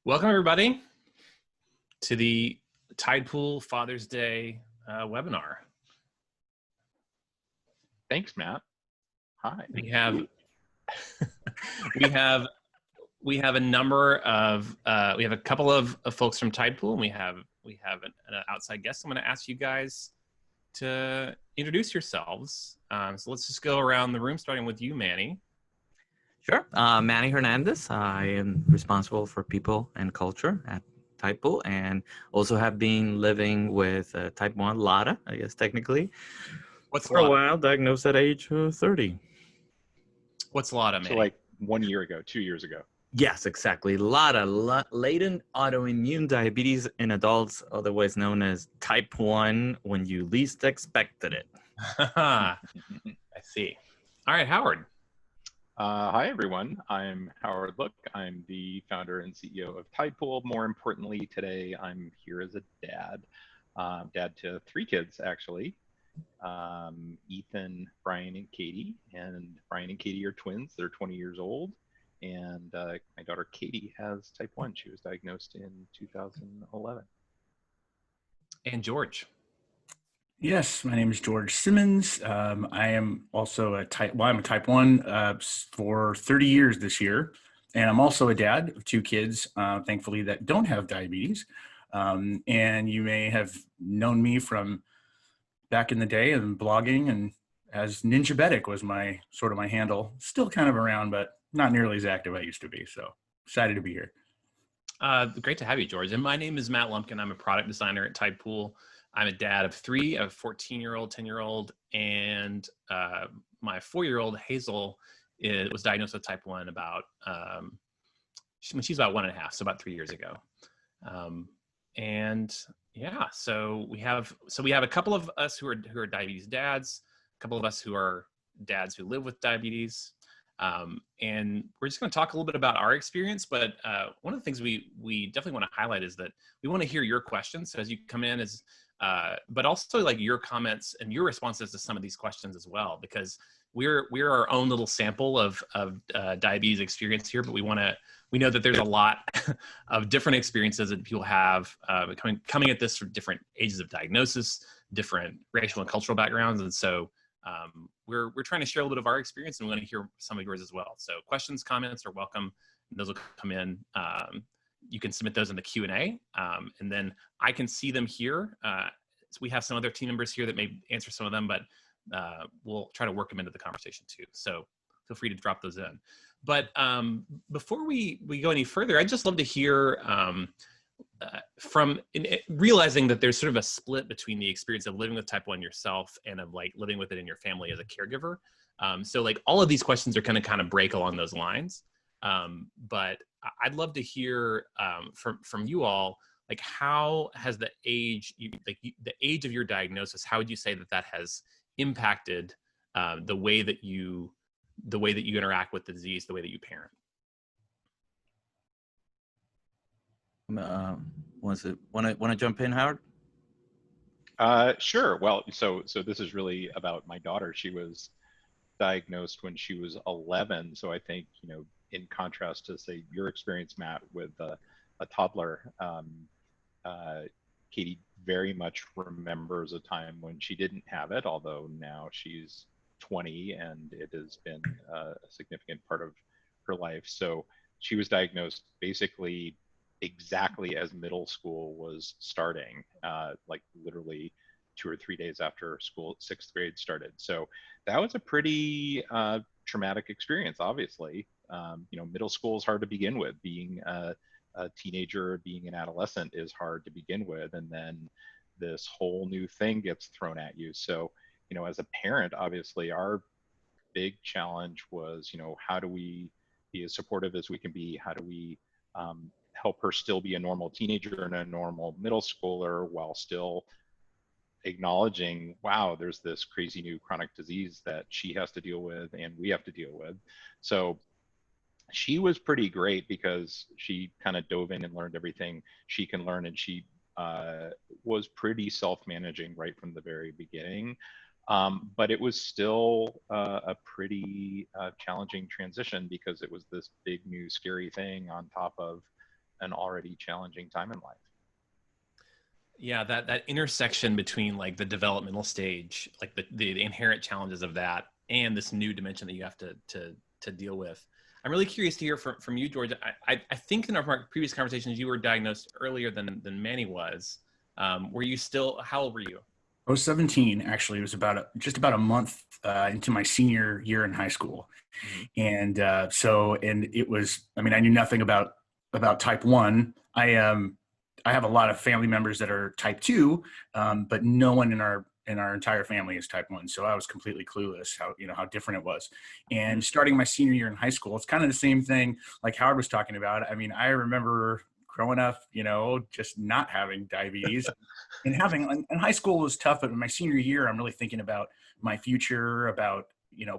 Welcome, everybody, to the Tidepool Father's Day webinar. Thanks, Matt. Hi. We have we have a number of we have a couple of folks from Tidepool, and we have an outside guest. I'm going to ask you guys to introduce yourselves. So let's just go around the room, starting with you, Manny. Sure. Manny Hernandez. I am responsible for people and culture at Tidepool, and also have been living with type 1 LADA, I guess technically, What's for a LADA? while, diagnosed at age 30. What's LADA, Manny? So like 1 year ago, 2 years ago. Yes, exactly. LADA, latent autoimmune diabetes in adults, otherwise known as type 1 when you least expected it. I see. All right, Howard. Hi, everyone. I'm Howard Look. I'm the founder and CEO of Tidepool. More importantly, today I'm here as a dad. Dad to 3 kids, actually. Ethan, Brian, and Katie. And Brian and Katie are twins. They're 20 years old. And my daughter Katie has type 1. She was diagnosed in 2011. And George. Yes, my name is George Simmons. I am also I'm a type 1 for 30 years this year. And I'm also a dad of 2 kids, thankfully, that don't have diabetes. And you may have known me from back in the day and blogging, and as Ninjabetic was my handle. Still kind of around, but not nearly as active I used to be. So excited to be here. Great to have you, George. And my name is Matt Lumpkin. I'm a product designer at Tidepool. I'm a dad of 3, a 14-year-old, 10-year-old, and my 4-year-old Hazel was diagnosed with type 1 about when she's about 1.5, so about 3 years ago. And yeah, so we have a couple of us who are diabetes dads, a couple of us who are dads who live with diabetes. And we're just going to talk a little bit about our experience, but one of the things we definitely want to highlight is that we want to hear your questions. So as you come in, but also like your comments and your responses to some of these questions as well, because we're our own little sample of diabetes experience here, but we know that there's a lot of different experiences that people have coming at this from different ages of diagnosis, different racial and cultural backgrounds, and so we're trying to share a little bit of our experience, and we want to hear some of yours as well. So questions, comments are welcome. Those will come in. You can submit those in the Q&A, and then I can see them here. So we have some other team members here that may answer some of them, but we'll try to work them into the conversation too. So feel free to drop those in. But before we go any further, I'd just love to hear realizing that there's sort of a split between the experience of living with type 1 yourself and of like living with it in your family as a caregiver. So like all of these questions are going to kind of break along those lines. But I'd love to hear from you all, like how has the age of your diagnosis, how would you say that has impacted the way that you interact with the disease, the way that you parent? Want to jump in, Howard? Sure. Well, so this is really about my daughter. She was diagnosed when she was 11. So I think, in contrast to say your experience, Matt, with a toddler, Katie very much remembers a time when she didn't have it, although now she's 20 and it has been a significant part of her life. So she was diagnosed basically exactly as middle school was starting, like literally 2 or 3 days after school, 6th grade started. So that was a pretty traumatic experience, obviously. Middle school is hard to begin with. Being a teenager, being an adolescent is hard to begin with. And then this whole new thing gets thrown at you. So, as a parent, obviously our big challenge was, how do we be as supportive as we can be? How do we help her still be a normal teenager and a normal middle schooler while still acknowledging, wow, there's this crazy new chronic disease that she has to deal with and we have to deal with. So she was pretty great because she kind of dove in and learned everything she can learn, and she was pretty self-managing right from the very beginning. But it was still a pretty challenging transition because it was this big new scary thing on top of an already challenging time in life. Yeah, that intersection between like the developmental stage, like the inherent challenges of that, and this new dimension that you have to deal with. I'm really curious to hear from you, George. I think in our previous conversations you were diagnosed earlier than Manny was. Were you still? How old were you? I was 17, actually. It was just about a month into my senior year in high school. And and it was, I mean, I knew nothing about type 1. I have a lot of family members that are type 2, but no one in our entire family is type 1. So I was completely clueless how different it was. And starting my senior year in high school, it's kind of the same thing like Howard was talking about. I mean, I remember growing up, just not having diabetes and in high school was tough, but in my senior year, I'm really thinking about my future, about,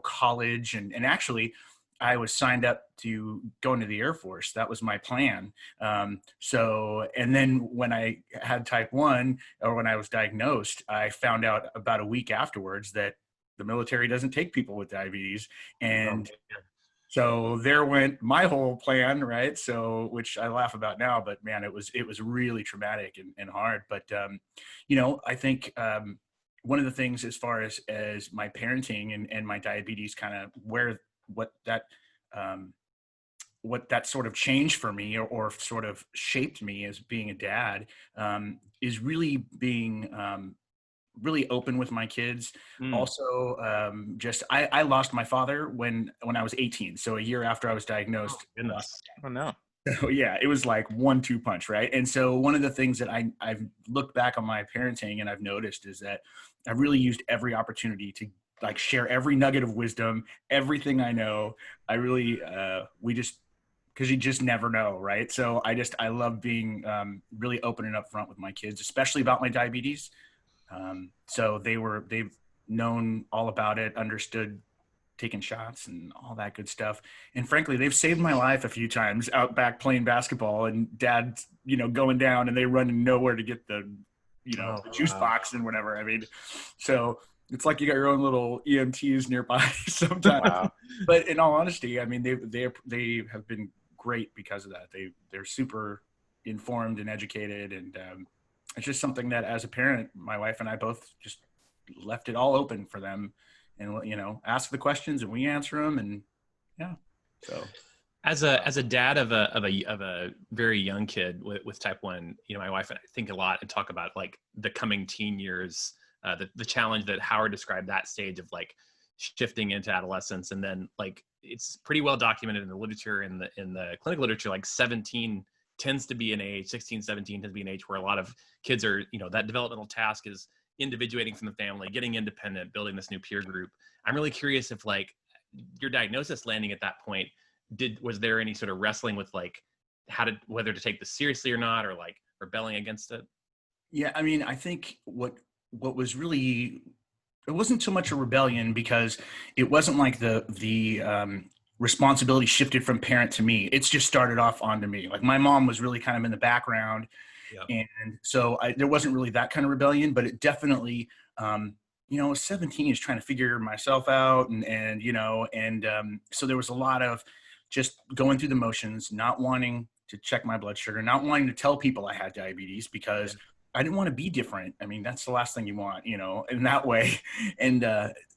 college. And actually I was signed up to go into the Air Force. That was my plan. And then when I had type 1, or when I was diagnosed, I found out about a week afterwards that the military doesn't take people with diabetes. And so there went my whole plan, right? So, which I laugh about now, but man, it was really traumatic and hard. But, I think one of the things as far as my parenting and my diabetes kind of what that sort of changed for me or sort of shaped me as being a dad is really being really open with my kids. Also, I lost my father when I was 18. So a year after I was diagnosed. Oh, goodness. Oh no. So yeah, it was like 1-2 punch, right? And so one of the things that I've looked back on my parenting and I've noticed is that I've really used every opportunity to like share every nugget of wisdom, everything I know. I really, because you just never know, right? So I love being really open and upfront with my kids, especially about my diabetes. So they've known all about it, understood taking shots and all that good stuff. And frankly, they've saved my life a few times out back playing basketball and dad, going down and they run nowhere to get the juice box and whatever. I mean, so it's like you got your own little EMTs nearby sometimes. Wow. But in all honesty, I mean, they have been great because of that. They're super informed and educated. And it's just something that as a parent, my wife and I both just left it all open for them and, ask the questions and we answer them. And yeah, so. As a dad of a very young kid with type 1, my wife and I think a lot and talk about like the coming teen years, the challenge that Howard described, that stage of like shifting into adolescence. And then like, it's pretty well documented in the literature, in the clinical literature, like 17 tends to be an age, 16, 17 tends to be an age where a lot of kids are, that developmental task is individuating from the family, getting independent, building this new peer group. I'm really curious if like your diagnosis landing at that point, was there any sort of wrestling with like whether to take this seriously or not, or like rebelling against it? Yeah. I mean, I think what was really, it wasn't so much a rebellion because it wasn't like the responsibility shifted from parent to me. It's just started off onto me. Like my mom was really kind of in the background. Yep. And so there wasn't really that kind of rebellion, but it definitely, 17 is trying to figure myself out so there was a lot of just going through the motions, not wanting to check my blood sugar, not wanting to tell people I had diabetes because I didn't want to be different. I mean, that's the last thing you want, in that way. And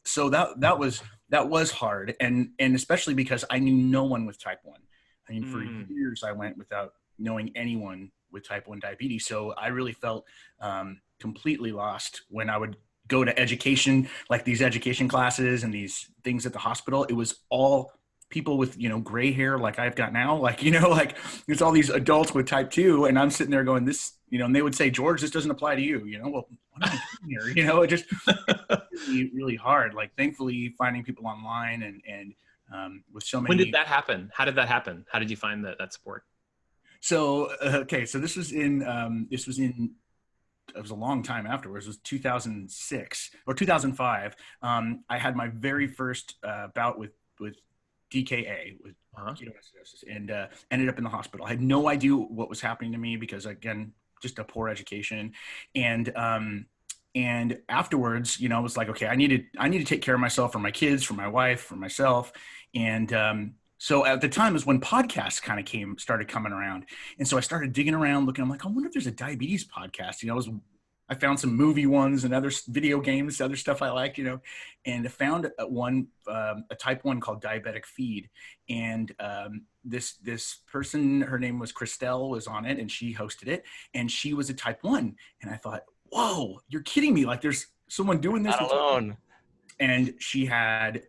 so that was hard. And especially because I knew no one with type 1. I mean, for years I went without knowing anyone with type 1 diabetes. So I really felt completely lost when I would go to education, like these education classes and these things at the hospital. It was all people with, gray hair like I've got now, like it's all these adults with type 2. And I'm sitting there going, this, and they would say, George, this doesn't apply to you, well, what am I doing here? It just really, really hard. Like thankfully finding people online and with so many. When did that happen? How did that happen? How did you find that support? So, so this was it was a long time afterwards. It was 2006 or 2005. I had my very first bout with DKA, with ketoacidosis, and ended up in the hospital. I had no idea what was happening to me because, again, just a poor education. And afterwards, I was like, okay, I need to take care of myself, for my kids, for my wife, for myself. And So at the time is when podcasts kind of started coming around. And so I started digging around looking, I'm like, I wonder if there's a diabetes podcast. I found some movie ones and other video games, other stuff I liked, and I found a type 1 called Diabetic Feed. And this person, her name was Christelle, was on it, and she hosted it, and she was a type 1. And I thought, whoa, you're kidding me. Like there's someone doing this. Not alone. And she had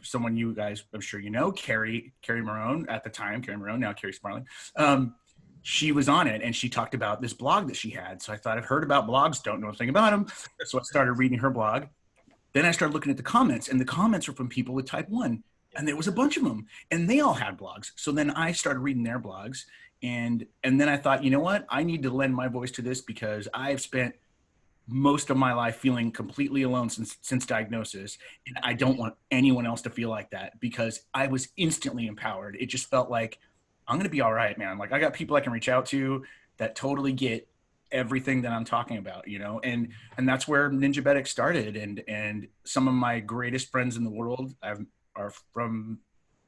someone you guys, I'm sure you know, Carrie Marone at the time, Carrie Marone, now Carrie Sparling. She was on it, and she talked about this blog that she had. So I thought, I've heard about blogs, don't know anything about them. So I started reading her blog. Then I started looking at the comments, and the comments were from people with type 1. And there was a bunch of them, and they all had blogs. So then I started reading their blogs. And then I thought, you know what? I need to lend my voice to this, because I've spent most of my life feeling completely alone since diagnosis. And I don't want anyone else to feel like that, because I was instantly empowered. It just felt like, I'm going to be all right, man. Like I got people I can reach out to that totally get everything that I'm talking about, and that's where Ninjabetics started. And some of my greatest friends in the world are from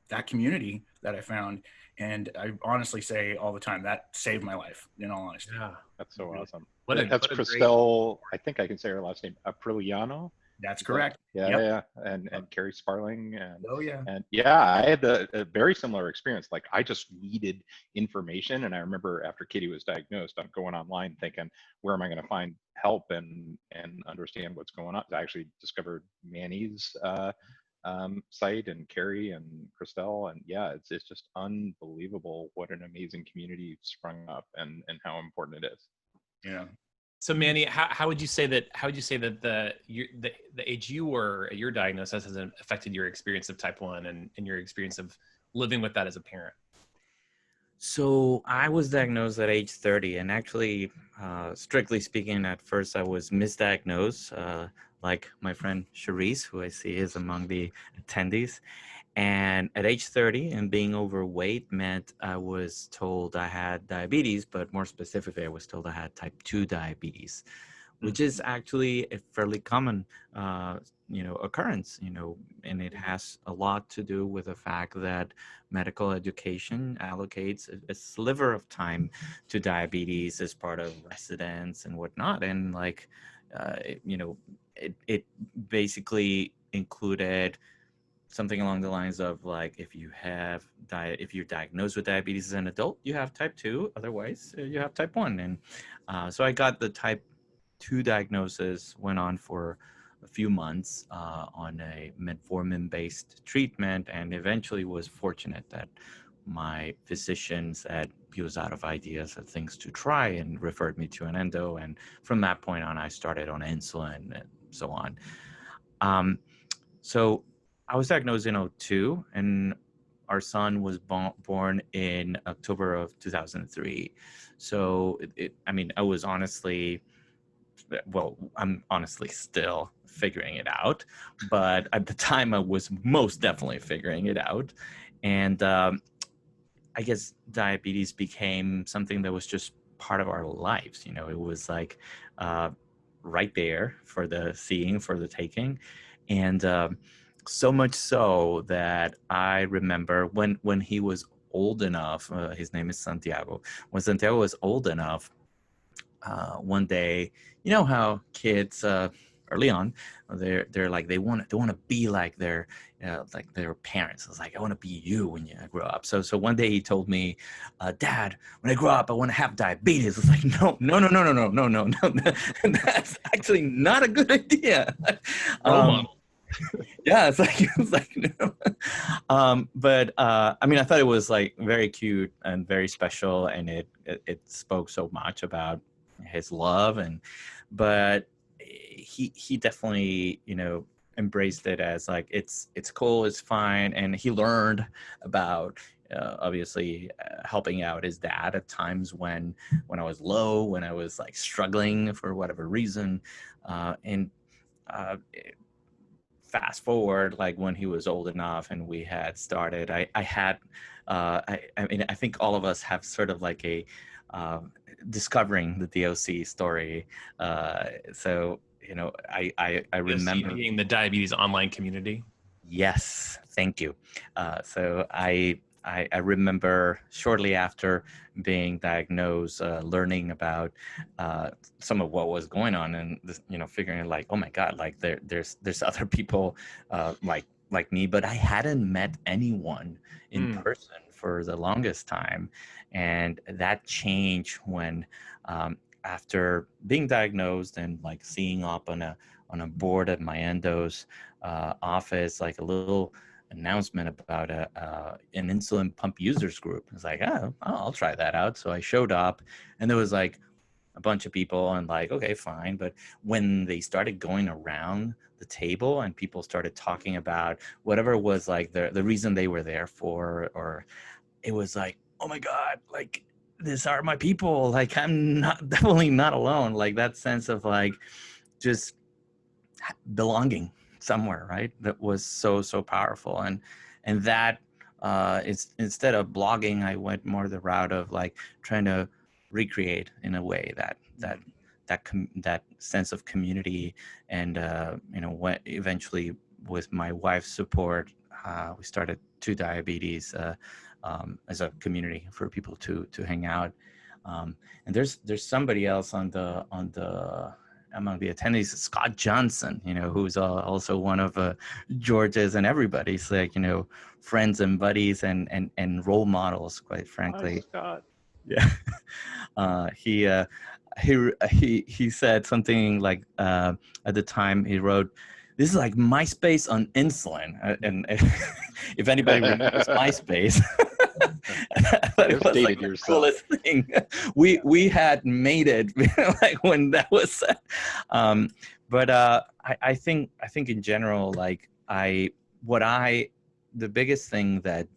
that community that I found. And I honestly say all the time, that saved my life, in all honesty. Yeah. That's so awesome. What That's a Christelle, I think I can say her last name, Apriliano. That's correct. Yeah. And Carrie Sparling. And yeah. I had a very similar experience. Like I just needed information. And I remember after Katie was diagnosed, I'm going online thinking, where am I going to find help and understand what's going on? I actually discovered Manny's site, and Carrie and Christelle. And yeah, it's just unbelievable what an amazing community sprung up, and how important it is. Yeah. So Manny, how would you say that the age you were at your diagnosis has affected your experience of type 1 and your experience of living with that as a parent? So I was diagnosed at age 30, and actually, strictly speaking, at first I was misdiagnosed, like my friend Charisse, who I see is among the attendees. And at age 30, and being overweight meant I was told I had diabetes, but more specifically, I was told I had type 2 diabetes, which is actually a fairly common, occurrence, and it has a lot to do with the fact that medical education allocates a sliver of time to diabetes as part of residence and whatnot. And it basically included something along the lines of like, if you're diagnosed with diabetes as an adult, you have type 2, otherwise you have type 1. And so I got the type 2 diagnosis, went on for a few months on a metformin-based treatment, and eventually was fortunate that my physician said he was out of ideas of things to try and referred me to an endo. And from that point on, I started on insulin and so on. So I was diagnosed in 2002, and our son was born in October of 2003. So I was honestly, I'm honestly still figuring it out, but at the time I was most definitely figuring it out. And I guess diabetes became something that was just part of our lives. It was like right there for the seeing, for the taking. And so much so that I remember when he was old enough, his name is Santiago. When Santiago was old enough, one day, you know how kids early on, they're like they want to be like their parents. I was like, I want to be you when I grow up. So one day he told me, Dad, when I grow up, I want to have diabetes. I was like, no. That's actually not a good idea. Yeah, it was like no. But I thought it was like very cute and very special, and it spoke so much about his love, but he definitely embraced it as like it's cool, it's fine. And he learned about obviously helping out his dad at times when I was low, when I was like struggling for whatever reason, and fast forward, like when he was old enough and we had started, I think all of us have sort of like a discovering the DOC story. So I remember being the diabetes online community. Yes, thank you. So I remember shortly after being diagnosed, learning about some of what was going on, and figuring like, oh my God, like there's other people like me, but I hadn't met anyone in person for the longest time, and that changed when after being diagnosed and like seeing up on a board at my endo's office, like a little announcement about an insulin pump users group. It's like, oh, I'll try that out. So I showed up, and there was like a bunch of people, and like, okay, fine. But when they started going around the table and people started talking about whatever was like the reason they were there for, or it was like, oh my God, like these are my people. Like I'm not definitely not alone. Like that sense of like just belonging somewhere, right? That was so powerful. And that it's, instead of blogging, I went more the route of like trying to recreate in a way that sense of community. And what eventually, with my wife's support, we started Two Diabetes as a community for people to hang out. And there's somebody else on the among the attendees, Scott Johnson, who's also one of George's and everybody's like, friends and buddies and role models, quite frankly. Hi, Scott. Yeah. He said something like, at the time he wrote, "This is like MySpace on insulin." And if anybody remembers MySpace, it was like the coolest thing. We had made it like when that was said. But I think in general, like the biggest thing that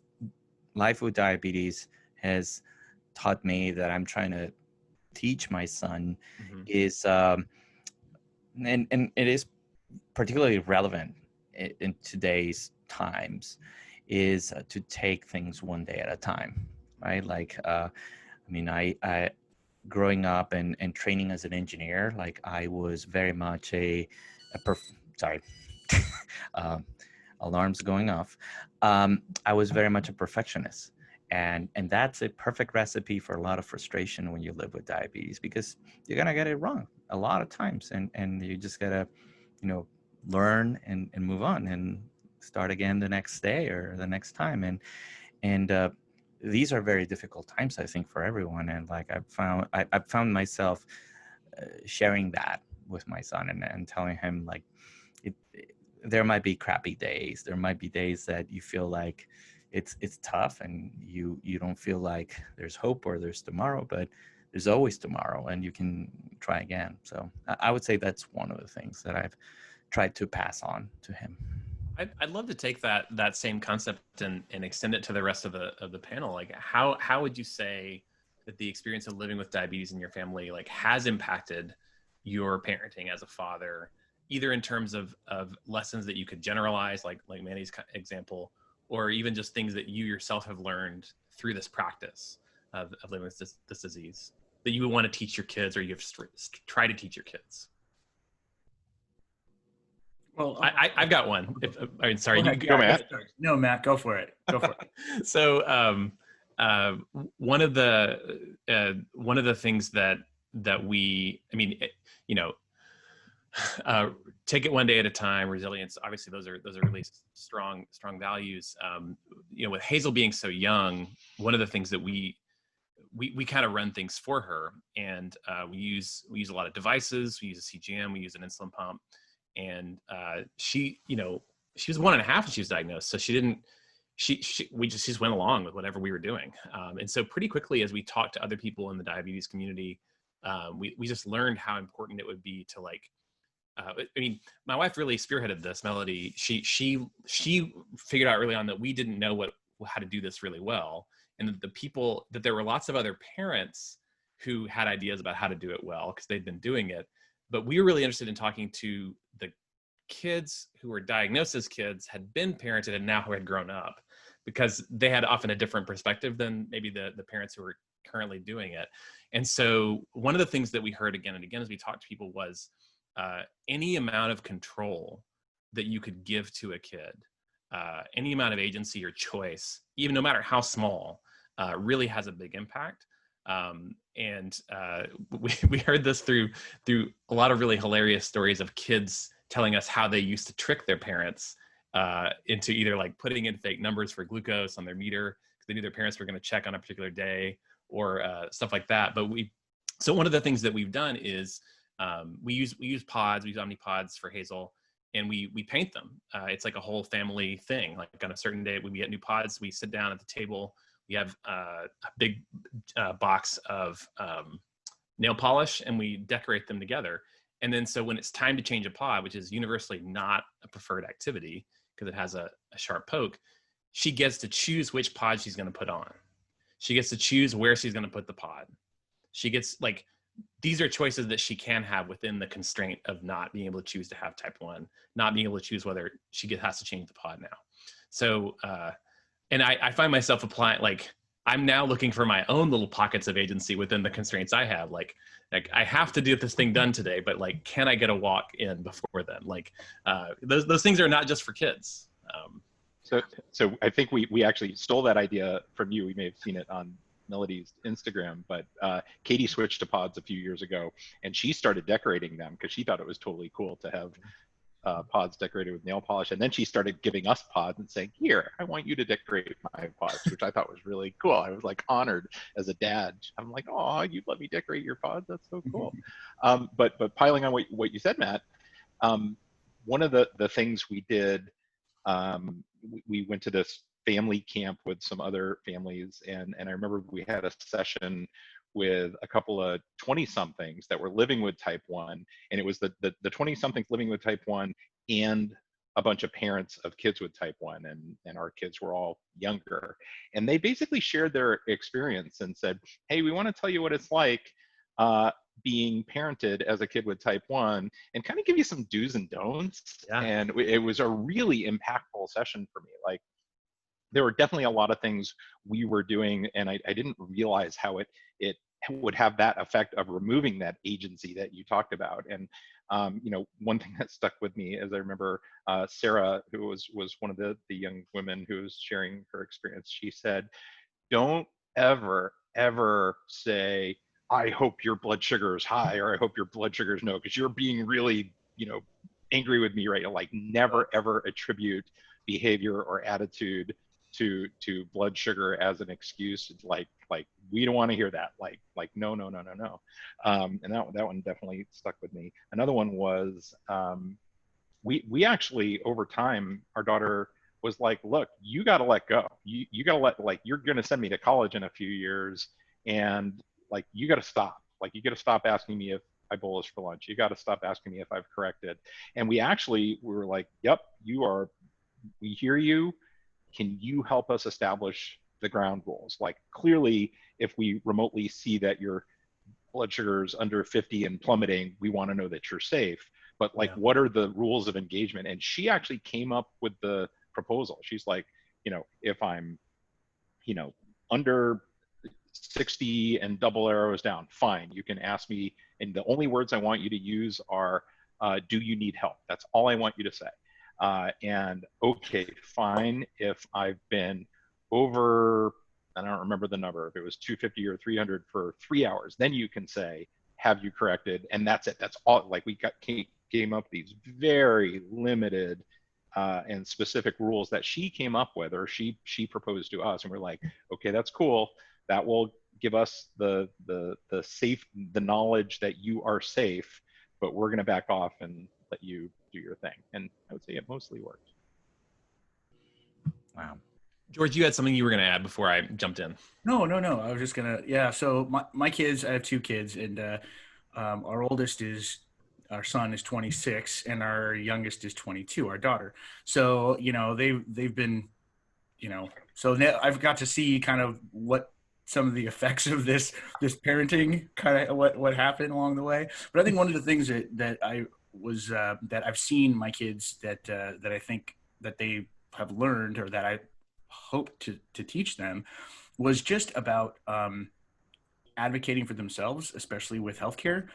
life with diabetes has taught me, that I'm trying to teach my son, is and it is particularly relevant in today's times, is to take things one day at a time, right? Like, I growing up and training as an engineer, like I was very much sorry, alarms going off. I was very much a perfectionist. And that's a perfect recipe for a lot of frustration when you live with diabetes, because you're going to get it wrong a lot of times. And you just got to, learn and move on and start again the next day or the next time. And these are very difficult times, I think, for everyone. And like I've found myself sharing that with my son and telling him like, there might be crappy days. There might be days that you feel like it's tough and you don't feel like there's hope or there's tomorrow, but there's always tomorrow and you can try again. So I would say that's one of the things that I've tried to pass on to him. I'd love to take that same concept and extend it to the rest of the panel. Like how would you say that the experience of living with diabetes in your family like has impacted your parenting as a father, either in terms of lessons that you could generalize, like Manny's example, or even just things that you yourself have learned through this practice of living with this disease that you would want to teach your kids, or you've tried to teach your kids? Well, I've got one. Sorry, go, Matt. No, Matt, go for it. Go for it. So, one of the things that we, take it one day at a time, resilience. Obviously, those are really strong values. With Hazel being so young, one of the things that we kind of run things for her, and we use a lot of devices. We use a CGM. We use an insulin pump. And she was 1.5 when she was diagnosed. So she just went along with whatever we were doing. And so pretty quickly, as we talked to other people in the diabetes community, we just learned how important it would be to my wife really spearheaded this, Melody. She figured out early on that we didn't know how to do this really well. And that there were lots of other parents who had ideas about how to do it well because they'd been doing it. But we were really interested in talking to the kids who were diagnosed as kids, had been parented, and now who had grown up, because they had often a different perspective than maybe the parents who were currently doing it. And so one of the things that we heard again and again as we talked to people was any amount of control that you could give to a kid any amount of agency or choice, even no matter how small, really has a big impact. We heard this through a lot of really hilarious stories of kids telling us how they used to trick their parents into either like putting in fake numbers for glucose on their meter because they knew their parents were going to check on a particular day, or stuff like that. So one of the things that we've done is we use pods, we use Omnipods for Hazel, and we paint them. It's like a whole family thing. Like on a certain day when we get new pods, we sit down at the table. We have a big box of nail polish, and we decorate them together. And then so when it's time to change a pod, which is universally not a preferred activity because it has a sharp poke, she gets to choose which pod she's going to put on. She gets to choose where she's going to put the pod. She gets like, these are choices that she can have within the constraint of not being able to choose to have type 1, not being able to choose whether she has to change the pod now. So, and I find myself applying, like, I'm now looking for my own little pockets of agency within the constraints I have. Like I have to get this thing done today, but like, can I get a walk in before then? Like, those things are not just for kids. So I think we actually stole that idea from you. We may have seen it on Melody's Instagram, but Katie switched to pods a few years ago, and she started decorating them because she thought it was totally cool to have pods decorated with nail polish. And then she started giving us pods and saying, here, I want you to decorate my pods, which I thought was really cool. I was like honored as a dad. I'm like, oh, you'd let me decorate your pods? That's so cool. But piling on what you said, Matt, one of the things we did, we went to this family camp with some other families, and I remember we had a session with a couple of 20-somethings that were living with type 1, and it was the 20-somethings living with type 1 and a bunch of parents of kids with type 1, and our kids were all younger, and they basically shared their experience and said, hey, we want to tell you what it's like being parented as a kid with type 1 and kind of give you some do's and don'ts. Yeah. And it was a really impactful session for me. Like, there were definitely a lot of things we were doing, and I didn't realize how it would have that effect of removing that agency that you talked about. And one thing that stuck with me is I remember Sarah, who was one of the young women who was sharing her experience. She said, don't ever say, I hope your blood sugar is high, or I hope your blood sugar is low, because you're being really, angry with me right now. Like, never ever attribute behavior or attitude to blood sugar as an excuse. It's like we don't want to hear that. Like no. And that one definitely stuck with me. Another one was we actually, over time, our daughter was like, look, you got to let go. You got to let, like, you're going to send me to college in a few years, and like, you got to stop. Like, you got to stop asking me if I bolus for lunch. You got to stop asking me if I've corrected. And we were like, yep, we hear you. Can you help us establish the ground rules? Like, clearly, if we remotely see that your blood sugar is under 50 and plummeting, we want to know that you're safe. But like, what are the rules of engagement? And she actually came up with the proposal. She's like, if I'm, under 60 and double arrows down, fine, you can ask me, and the only words I want you to use are, do you need help? That's all I want you to say. And okay, fine, if I've been over, I don't remember the number, if it was 250 or 300 for 3 hours, then you can say, have you corrected? And that's it. That's all. Like, we came up these very limited and specific rules that she came up with, or she proposed to us, and we're like, okay, that's cool. That will give us the knowledge that you are safe, but we're going to back off and let you do your thing. And I would say it mostly worked. Wow. George, you had something you were going to add before I jumped in. No. I was just going to, so my kids, I have 2 kids, and our son is 26, and our youngest is 22, our daughter. So, they've been, so now I've got to see kind of what some of the effects of this parenting, kind of what happened along the way. But I think one of the things that I've seen my kids that I think that they have learned, or that I hope to teach them, was just about advocating for themselves, especially with healthcare.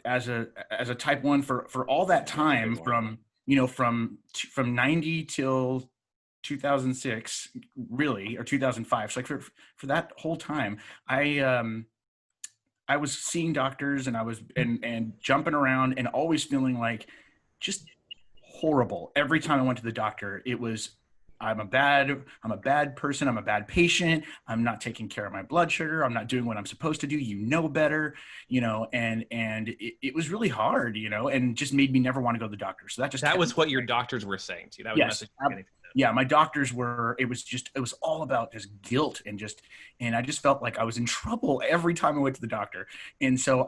As a type 1, for all that time, from from 90 till 2006, really, or 2005. So like for that whole time, I was seeing doctors, and I was and jumping around, and always feeling like just horrible every time I went to the doctor. It was, I'm a bad person. I'm a bad patient. I'm not taking care of my blood sugar. I'm not doing what I'm supposed to do. You know better, and it was really hard, and just made me never want to go to the doctor. So that was what your doctors were saying to you. That was yes, the message you were getting from them. yeah, my doctors were. It was all about just guilt, and I just felt like I was in trouble every time I went to the doctor, and so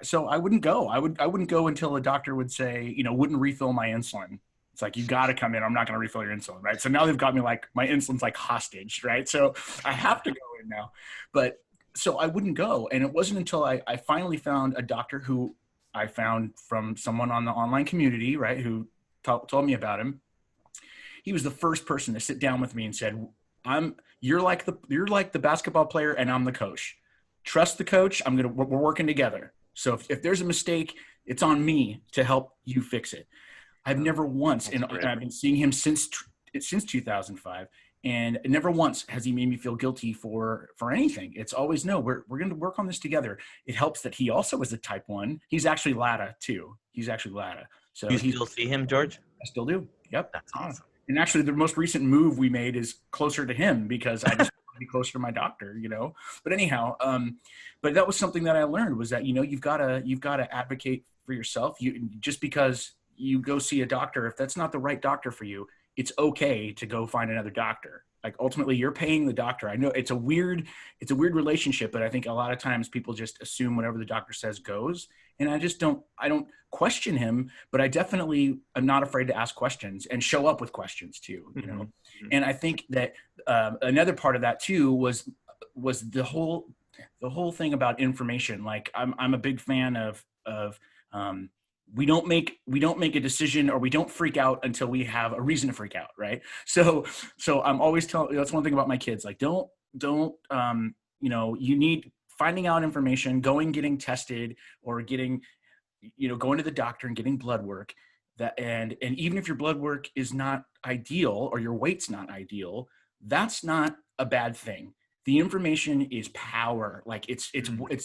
so I wouldn't go. I wouldn't go until a doctor would say, wouldn't refill my insulin. It's like, you got to come in. I'm not going to refill your insulin, right? So now they've got me like, my insulin's like hostage, right? So I have to go in now. But so I wouldn't go. And it wasn't until I finally found a doctor who I found from someone on the online community, right, who told me about him. He was the first person to sit down with me and said, you're like the basketball player and I'm the coach. Trust the coach. We're working together. So if there's a mistake, it's on me to help you fix it. I've never once, and I've been seeing him since 2005, and never once has he made me feel guilty for anything. It's always, no, we're going to work on this together. It helps that he also is a type 1. He's actually LADA too. So you still see him, George? I still do. Yep. That's awesome. And actually, the most recent move we made is closer to him, because I just want to be closer to my doctor, But anyhow, but that was something that I learned, was that you've got to advocate for yourself. Just because you go see a doctor, if that's not the right doctor for you, it's okay to go find another doctor. Like, ultimately, you're paying the doctor. I know it's a weird relationship, but I think a lot of times people just assume whatever the doctor says goes. And I don't question him, but I definitely am not afraid to ask questions and show up with questions too, Mm-hmm. And I think that another part of that too was the whole thing about information. Like, I'm a big fan of we don't make a decision, or we don't freak out until we have a reason to freak out, right? So I'm always telling, that's one thing about my kids, like, don't you need finding out information, getting tested, or going to the doctor and getting blood work, and even if your blood work is not ideal, or your weight's not ideal, that's not a bad thing. The information is power. Like, it's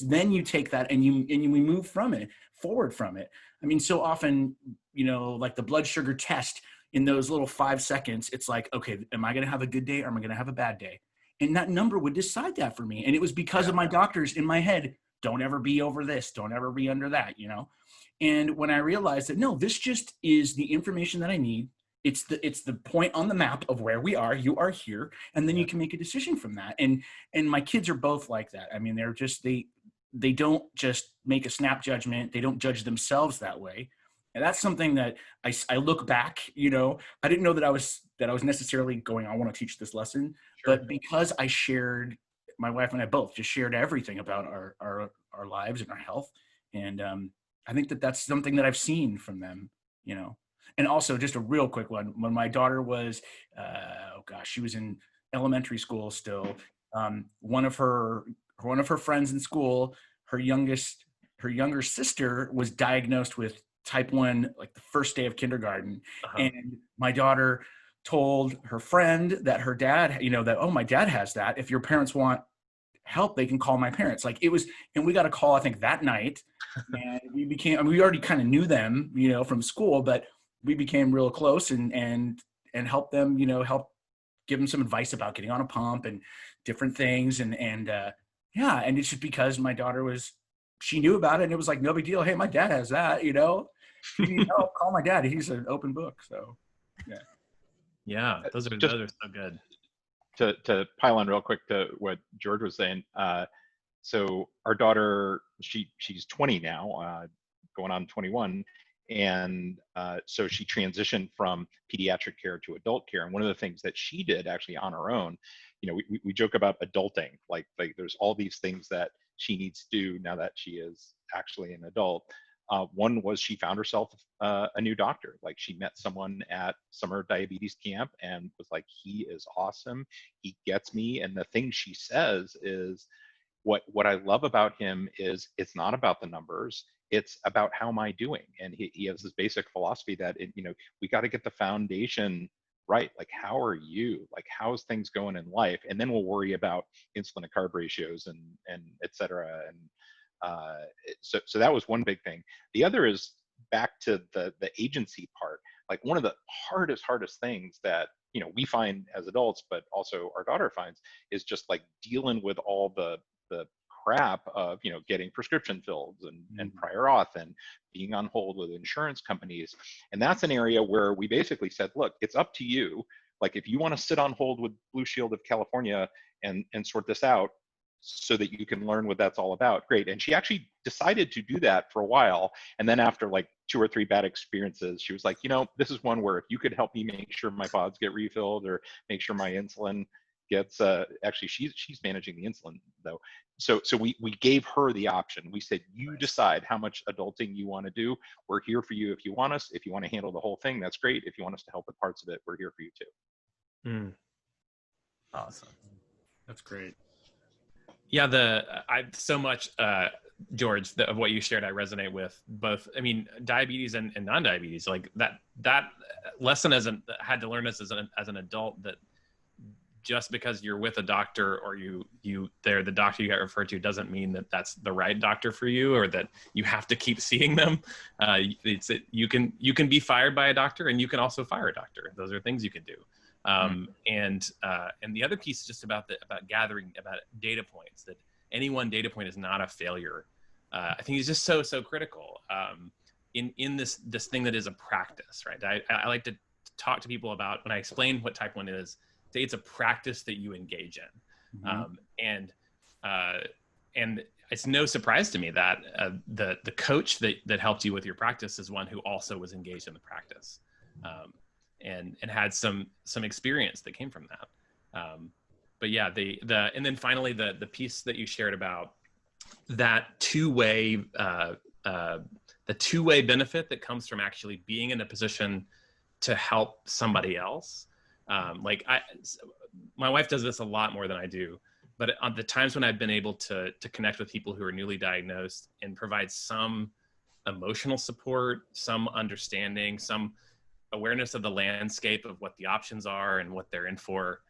then you take that and we move forward from it. I mean, so often, like the blood sugar test, in those little 5 seconds, it's like, okay, am I going to have a good day, or am I going to have a bad day? And that number would decide that for me. And it was because of my doctors in my head. Don't ever be over this. Don't ever be under that, And when I realized that, no, this just is the information that I need. It's the point on the map of where we are. You are here, and then you can make a decision from that. And my kids are both like that. I mean, they're just they don't just make a snap judgment. They don't judge themselves that way. And that's something that I look back. I didn't know that I was necessarily going, I want to teach this lesson, sure. But because I shared, my wife and I both just shared everything about our lives and our health, and I think that that's something that I've seen from them. And also, just a real quick one, when my daughter was, she was in elementary school still. One of her friends in school, her younger sister was diagnosed with type 1, like the first day of kindergarten. Uh-huh. And my daughter told her friend that her dad, that, my dad has that. If your parents want help, they can call my parents. Like, it was, and we got a call, I think, that night. And we already kind of knew them, from school, but we became real close and helped them, help give them some advice about getting on a pump and different things. And it's just because my daughter she knew about it, and it was like, no big deal. Hey, my dad has that, you need help, call my dad. He's an open book. So, yeah. Yeah. Those are so good. To pile on real quick to what George was saying. So our daughter, she's 20 now, going on 21. And so she transitioned from pediatric care to adult care. And one of the things that she did actually on her own, we joke about adulting, like there's all these things that she needs to do now that she is actually an adult. One was she found herself a new doctor. Like, she met someone at summer diabetes camp and was like, he is awesome. He gets me. And the thing she says is, what I love about him is, it's not about the numbers. It's about how am I doing? And he has this basic philosophy that we got to get the foundation right. Like, how are you? Like, how's things going in life? And then we'll worry about insulin to carb ratios and et cetera. And so that was one big thing. The other is back to the agency part. Like, one of the hardest things that we find as adults, but also our daughter finds, is just like dealing with all the crap of getting prescription filled and prior auth and being on hold with insurance companies. And that's an area where we basically said, look, it's up to you. Like, if you want to sit on hold with Blue Shield of California and sort this out so that you can learn what that's all about, great. And she actually decided to do that for a while. And then after like 2 or 3 bad experiences, she was like, this is one where if you could help me make sure my pods get refilled or make sure my insulin gets, actually she's managing the insulin though. So we gave her the option. We said, you decide how much adulting you want to do. We're here for you if you want us. If you want to handle the whole thing, that's great. If you want us to help with parts of it, we're here for you too. Awesome. That's great. Yeah, I so much, George, of what you shared, I resonate with both. I mean, diabetes and non-diabetes, like that lesson had to learn this as an adult, that just because you're with a doctor or they're the doctor you got referred to doesn't mean that that's the right doctor for you, or that you have to keep seeing them. You can be fired by a doctor, and you can also fire a doctor. Those are things you can do. And the other piece is just about gathering about data points, that any one data point is not a failure. I think it's just so critical in this thing that is a practice, right? I like to talk to people about, when I explain what type 1 is, say it's a practice that you engage in. And it's no surprise to me that the coach that helped you with your practice is one who also was engaged in the practice. And had some experience that came from that. But yeah, and then finally the piece that you shared about that two-way benefit that comes from actually being in a position to help somebody else. My wife does this a lot more than I do, but on the times when I've been able to connect with people who are newly diagnosed and provide some emotional support, some understanding, some awareness of the landscape of what the options are and what they're in for,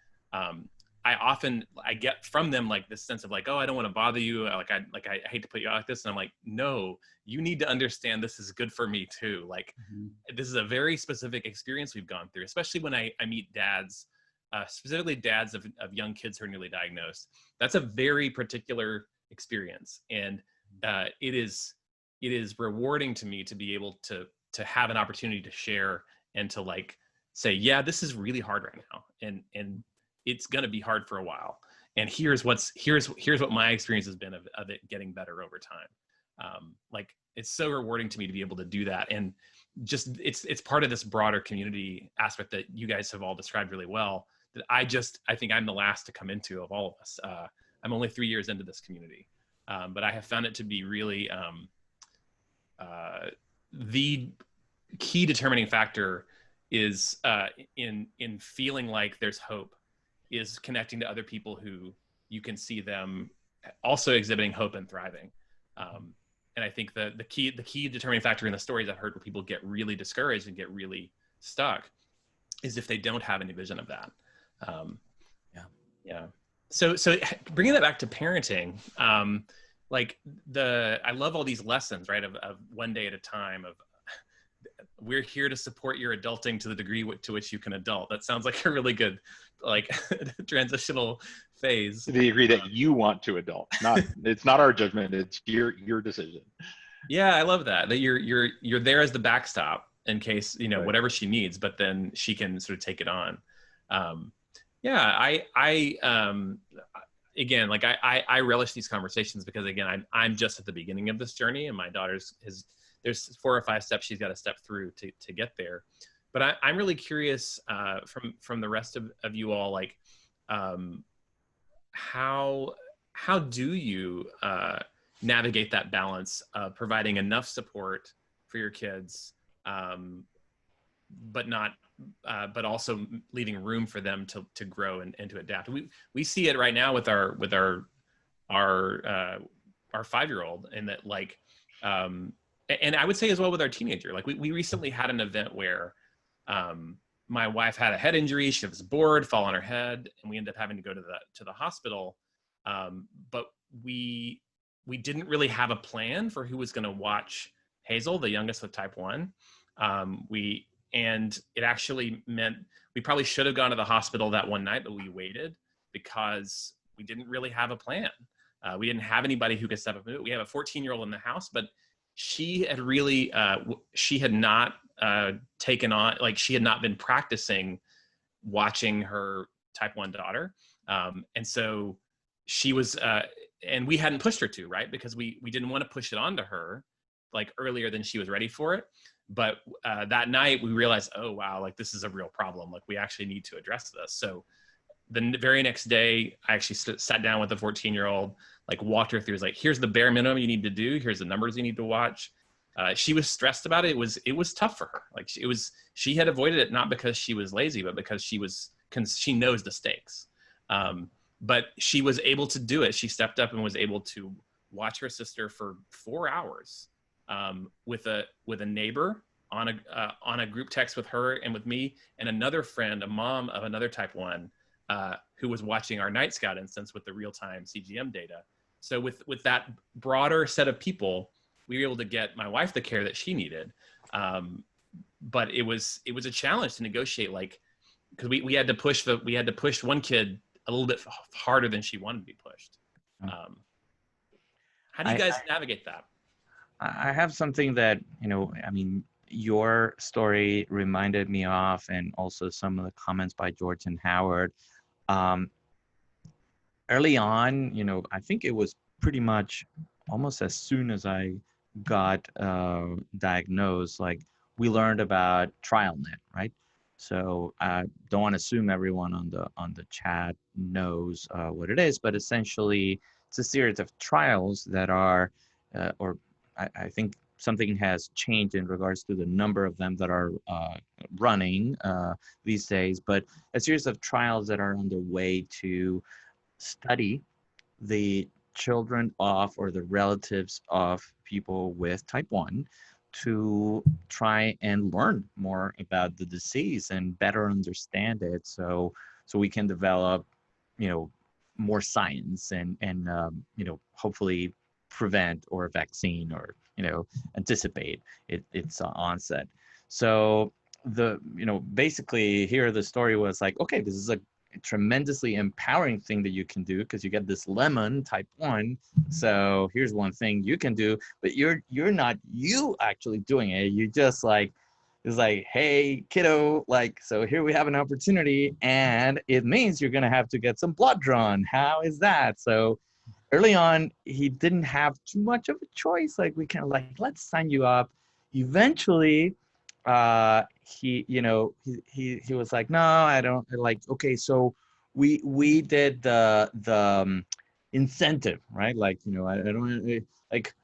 I get from them like this sense of like, oh, I don't want to bother you. I hate to put you out like this. And I'm like, no, you need to understand this is good for me too. Like, this is a very specific experience we've gone through, especially when I meet dads, specifically dads of young kids who are newly diagnosed. That's a very particular experience. And it is rewarding to me to be able to have an opportunity to share and to like say, yeah, this is really hard right now. And it's going to be hard for a while. And here's what my experience has been of it getting better over time. Like, it's so rewarding to me to be able to do that. And just, it's part of this broader community aspect that you guys have all described really well, that I think I'm the last to come into of all of us. I'm only 3 years into this community. But I have found it to be really, the key determining factor is in feeling like there's hope, is connecting to other people who you can see them also exhibiting hope and thriving. And I think the key determining factor in the stories I've heard where people get really discouraged and get really stuck is if they don't have any vision of that. Yeah. So bringing that back to parenting, I love all these lessons, right? Of one day at a time, of we're here to support your adulting to the degree to which you can adult. That sounds like a really good, like, transitional phase. To the degree that you want to adult, it's not our judgment, it's your decision. Yeah, I love that you're there as the backstop in case, Right. whatever she needs, but then she can sort of take it on. Again, like I relish these conversations because, again, I'm just at the beginning of this journey, and my daughter's there's 4 or 5 steps she's got to step through to get there. But I'm really curious from the rest of you all, like, how do you navigate that balance of providing enough support for your kids, but also leaving room for them to grow and to adapt. We see it right now with our 5-year-old, in that, like, and I would say as well with our teenager, like we recently had an event where my wife had a head injury. She was bored, fall on her head, and we ended up having to go to the hospital. But we didn't really have a plan for who was going to watch Hazel, the youngest with type 1. And it actually meant we probably should have gone to the hospital that one night, but we waited because we didn't really have a plan. We didn't have anybody who could step up and do it. We have a 14-year-old in the house, but she had really, she had not taken on, like she had not been practicing watching her type 1 daughter. And so she was, and we hadn't pushed her to, right? Because we didn't want to push it onto her like earlier than she was ready for it. But that night we realized, oh, wow, like this is a real problem. Like we actually need to address this. So the very next day, I actually sat down with the 14-year-old, like walked her through, was like, here's the bare minimum you need to do. Here's the numbers you need to watch. She was stressed about it. It was tough for her. Like she had avoided it, not because she was lazy, but because she knows the stakes. But she was able to do it. She stepped up and was able to watch her sister for 4 hours with a neighbor on a group text with her and with me and another friend, a mom of another type 1, who was watching our Night Scout instance with the real-time CGM data. So with that broader set of people, we were able to get my wife the care that she needed. But it was a challenge to negotiate, like, because we had to push one kid a little bit harder than she wanted to be pushed. How do you guys navigate that? I have something that, I mean, your story reminded me of, and also some of the comments by George and Howard. Early on, I think it was pretty much almost as soon as I got diagnosed, like we learned about TrialNet, right? So I don't want to assume everyone on the chat knows what it is, but essentially it's a series of trials that are, I think something has changed in regards to the number of them that are running these days, but a series of trials that are underway to study the children of or the relatives of people with type 1 to try and learn more about the disease and better understand it, so we can develop more science and hopefully prevent or vaccine or anticipate its onset. So basically here the story was like, okay, this is a tremendously empowering thing that you can do because you get this lemon type 1. So here's one thing you can do, but you're not actually doing it. You just it's like, hey kiddo, like, so here we have an opportunity and it means you're gonna have to get some blood drawn. How is that? So early on, he didn't have too much of a choice. Like we kind of like, let's sign you up. Eventually, he was like, no, I don't like. Okay, so we did the incentive, right? Like, I don't like.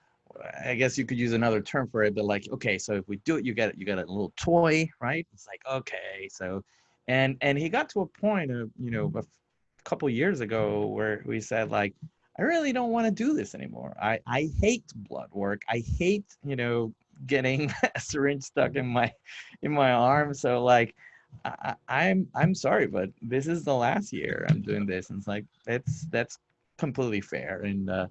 I guess you could use another term for it, but like, okay, so if we do it, you get a little toy, right? It's like, okay, so, and he got to a point of a couple years ago where we said like, I really don't want to do this anymore. I hate blood work. I hate, getting a syringe stuck in my arm. So like, I'm sorry, but this is the last year I'm doing this. And it's like, that's completely fair. And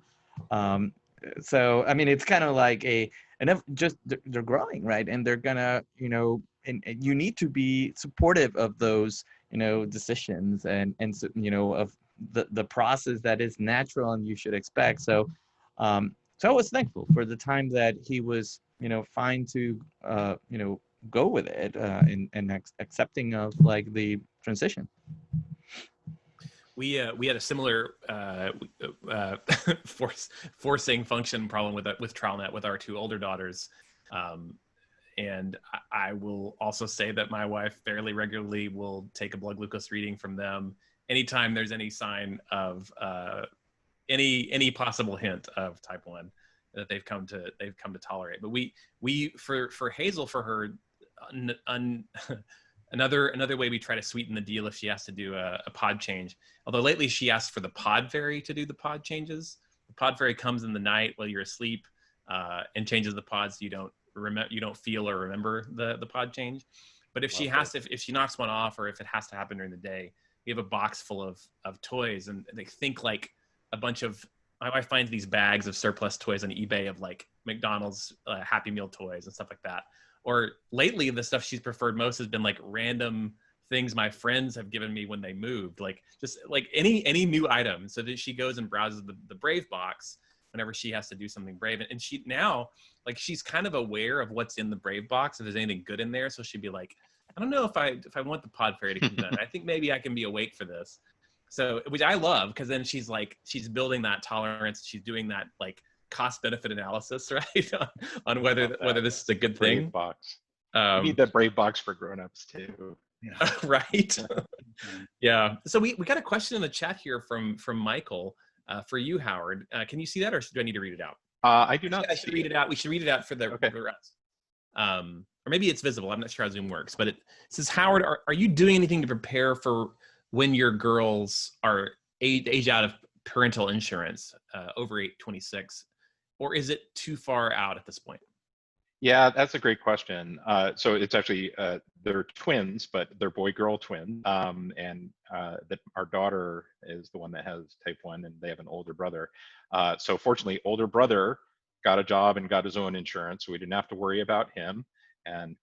so, I mean, it's kind of like they're growing, right? And they're gonna, and you need to be supportive of those, decisions and of the process that is natural and you should expect. So I was thankful for the time that he was fine to go with it and accepting of like the transition. We had a similar forcing function problem with TrialNet with our 2 older daughters. And I will also say that my wife fairly regularly will take a blood glucose reading from them anytime there's any sign of any possible hint of type 1 that they've come to tolerate. But we for Hazel, for her, another way we try to sweeten the deal if she has to do a pod change. Although lately she asked for the pod fairy to do the pod changes. The pod fairy comes in the night while you're asleep, and changes the pods. You don't feel or remember the pod change. But if if she knocks one off, or if it has to happen during the day, we have a box full of toys, and they think like a bunch of, my wife finds these bags of surplus toys on eBay of like McDonald's Happy Meal toys and stuff like that. Or lately, the stuff she's preferred most has been like random things my friends have given me when they moved, like just like any new item. So that she goes and browses the Brave box whenever she has to do something brave. And she now, like, she's kind of aware of what's in the Brave box, if there's anything good in there. So she'd be like, I don't know if I want the pod fairy to come done. I think maybe I can be awake for this. So, which I love, because then she's building that tolerance. She's doing that like cost benefit analysis, right? on whether this is a good Brave thing. box. You need that Brave box for grown-ups too. Yeah. Right. Yeah. So we got a question in the chat here from Michael for you, Howard. Can you see that, or do I need to read it out? I do not. I should read it out. We should read it out for the Okay. rest. Or maybe it's visible. I'm not sure how Zoom works, but it says, Howard, are you doing anything to prepare for when your girls are age out of parental insurance, over 26, or is it too far out at this point? Yeah, that's a great question. So it's actually, they're twins, but they're boy-girl twins. And our daughter is the one that has type 1, and they have an older brother. So fortunately, older brother got a job and got his own insurance, so we didn't have to worry about him. And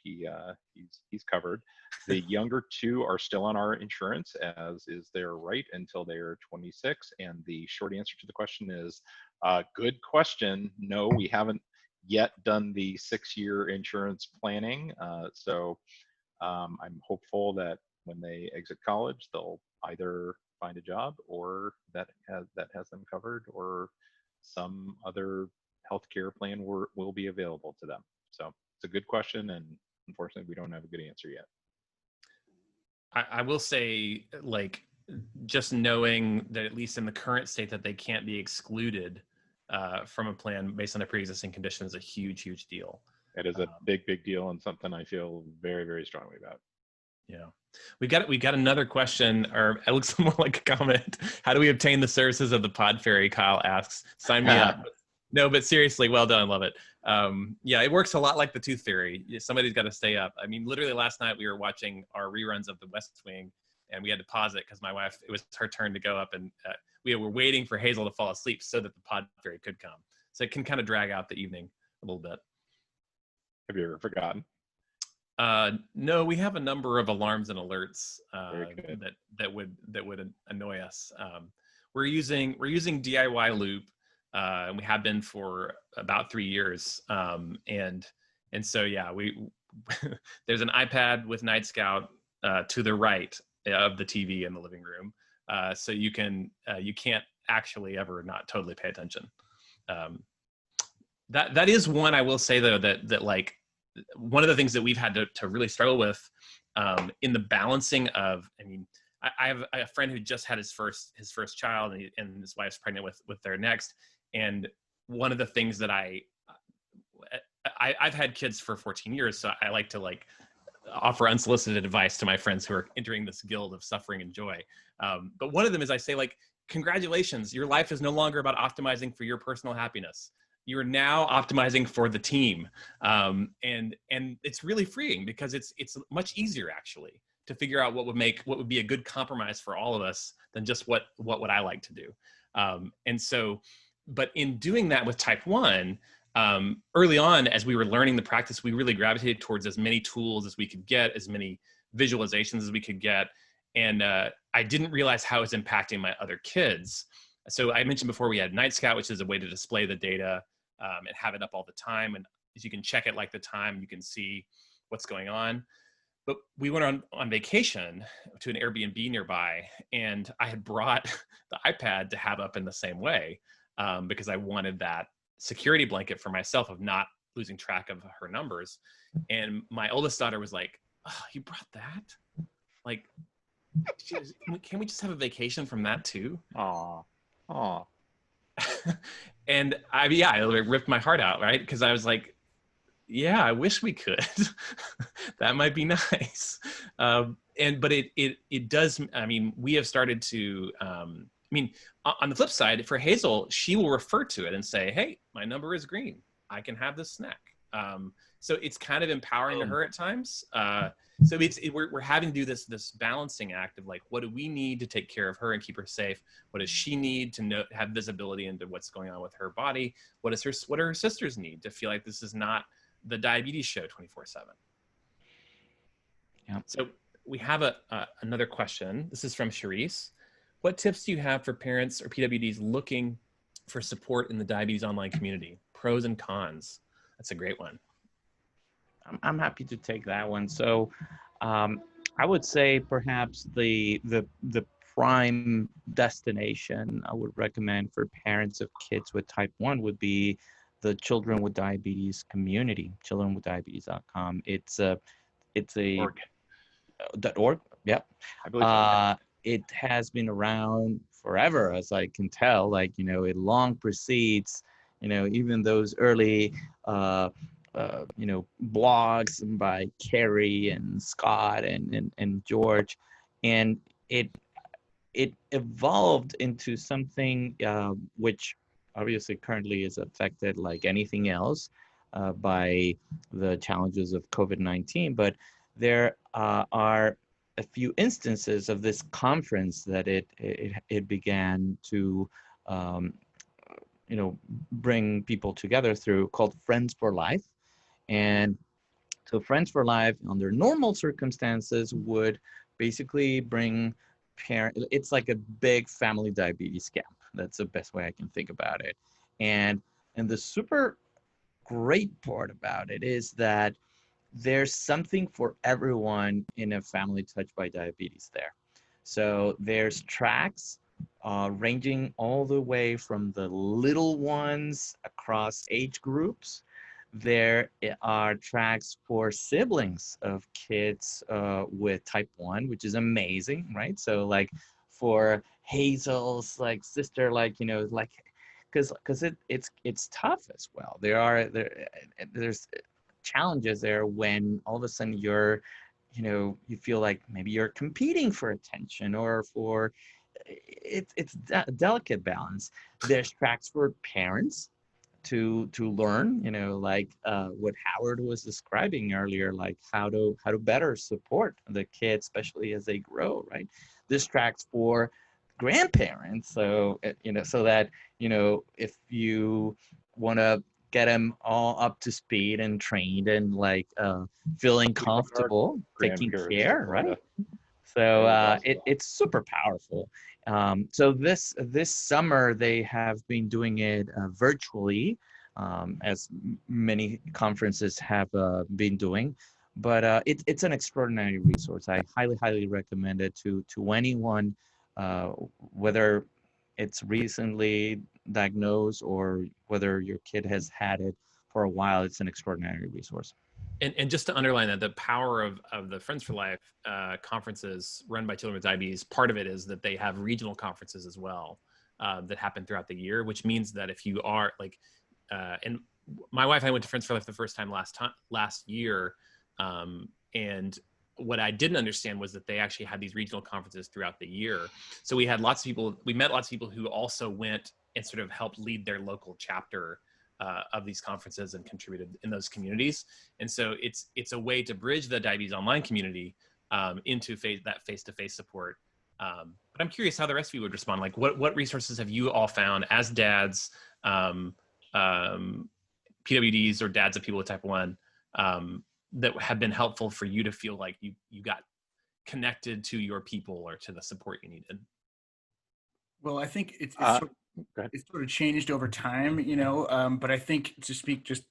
he's covered. The younger two are still on our insurance, as is their right, until they're 26. And the short answer to the question is, good question. No, we haven't yet done the 6-year insurance planning. So I'm hopeful that when they exit college, they'll either find a job, or that has them covered, or some other healthcare plan will be available to them. So it's a good question, and unfortunately, we don't have a good answer yet. I will say, like, just knowing that at least in the current state that they can't be excluded from a plan based on their pre-existing condition is a huge deal. It is a big deal, and something I feel very strongly about. Yeah, we got another question, or it looks more like a comment. How do we obtain the services of the Pod Fairy? Kyle asks. Sign me up. No, but seriously, well done. Love it. Yeah, it works a lot like the Tooth Fairy. Somebody's got to stay up. I mean, literally last night we were watching our reruns of The West Wing, and we had to pause it because my wife, it was her turn to go up, and we were waiting for Hazel to fall asleep so that the Pod Fairy could come. So it can kind of drag out the evening a little bit. Have you ever forgotten? No, we have a number of alarms and alerts that would annoy us. We're using DIY Loop, and we have been for about 3 years. And so yeah, there's an iPad with Night Scout to the right of the TV in the living room, so you can't actually ever not totally pay attention. That is one I will say though, that like one of the things that we've had to really struggle with in the balancing of, I mean, I have a friend who just had his first child, and his wife's pregnant with their next. And one of the things that I've had kids for 14 years, so I like to like offer unsolicited advice to my friends who are entering this guild of suffering and joy. But one of them is, I say, like, congratulations, your life is no longer about optimizing for your personal happiness. You're now optimizing for the team. And it's really freeing, because it's much easier actually to figure out what would be a good compromise for all of us than just what would I like to do. And so, but in doing that with type 1, early on, as we were learning the practice, we really gravitated towards as many tools as we could get, as many visualizations as we could get. And I didn't realize how it was impacting my other kids. So I mentioned before, we had Night Scout, which is a way to display the data and have it up all the time. And as you can check it like the time, you can see what's going on. But we went on vacation to an Airbnb nearby, and I had brought the iPad to have up in the same way because I wanted that security blanket for myself of not losing track of her numbers. And my oldest daughter was like, "Oh, you brought that? Like, can we just have a vacation from that too?" Aw. And it ripped my heart out, right? Because I was like, yeah, I wish we could. That might be nice. But it does, I mean, we have started to, mean, on the flip side, for Hazel, she will refer to it and say, hey, my number is green. I can have this snack. So it's kind of empowering to her at times. So we're having to do this balancing act of like, what do we need to take care of her and keep her safe? What does she need to have visibility into what's going on with her body? What do her sisters need to feel like this is not the diabetes show 24/7? Yeah. So we have another question. This is from Charisse. What tips do you have for parents or PWDs looking for support in the diabetes online community? Pros and cons. That's a great one. I'm happy to take that one. So I would say perhaps the prime destination I would recommend for parents of kids with type 1 would be the Children with Diabetes community, childrenwithdiabetes.com. It's a Org. .org. Yep. I believe so. It has been around forever, as I can tell. Like, it long precedes, even those early, blogs by Carrie and Scott and George, and it evolved into something which obviously currently is affected like anything else by the challenges of COVID-19, but there are a few instances of this conference that it began to bring people together through, called Friends for Life. And so Friends for Life under normal circumstances would basically bring it's like a big family diabetes camp. That's the best way I can think about it. And the super great part about it is that there's something for everyone in a family touched by diabetes there. So there's tracks ranging all the way from the little ones across age groups. There are tracks for siblings of kids with type 1, which is amazing, right? So like for Hazel's like sister, like, because it's tough as well. There's challenges there when all of a sudden you feel like maybe you're competing for attention or for it's a delicate balance. There's tracks for parents to learn, like what Howard was describing earlier, like how to better support the kids, especially as they grow, right? This tracks for grandparents, so so that if you want to get them all up to speed and trained and like feeling comfortable taking care, right? So it's super powerful. So this summer they have been doing it virtually, as many conferences have been doing. But it's an extraordinary resource. I highly recommend it to anyone, whether it's recently diagnosed or whether your kid has had it for a while. It's an extraordinary resource. And just to underline that, the power of the Friends for Life conferences run by Children with Diabetes, part of it is that they have regional conferences as well that happen throughout the year, which means that if you are like, and my wife and I went to Friends for Life the first time last year, and what I didn't understand was that they actually had these regional conferences throughout the year. So we met lots of people who also went and sort of helped lead their local chapter of these conferences and contributed in those communities. And so it's a way to bridge the diabetes online community into that face-to-face support. But I'm curious how the rest of you would respond. Like what resources have you all found as dads, PWDs or dads of people with type 1, that have been helpful for you to feel like you got connected to your people or to the support you needed? Well, I think it's sort of changed over time, but I think to speak just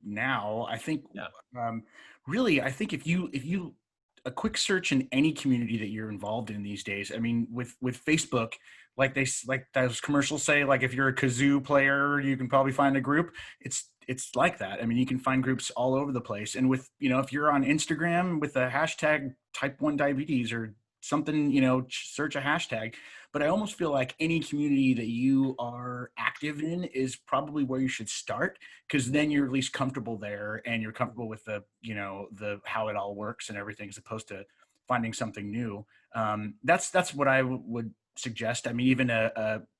now, I think really, I think if you a quick search in any community that you're involved in these days, I mean, with Facebook, like those commercials say, like if you're a kazoo player, you can probably find a group. It's like that. I mean, you can find groups all over the place. And with, if you're on Instagram with a hashtag type 1 diabetes or something, search a hashtag. But I almost feel like any community that you are active in is probably where you should start, because then you're at least comfortable there and you're comfortable with the how it all works and everything, as opposed to finding something new. That's what I would suggest, I mean, even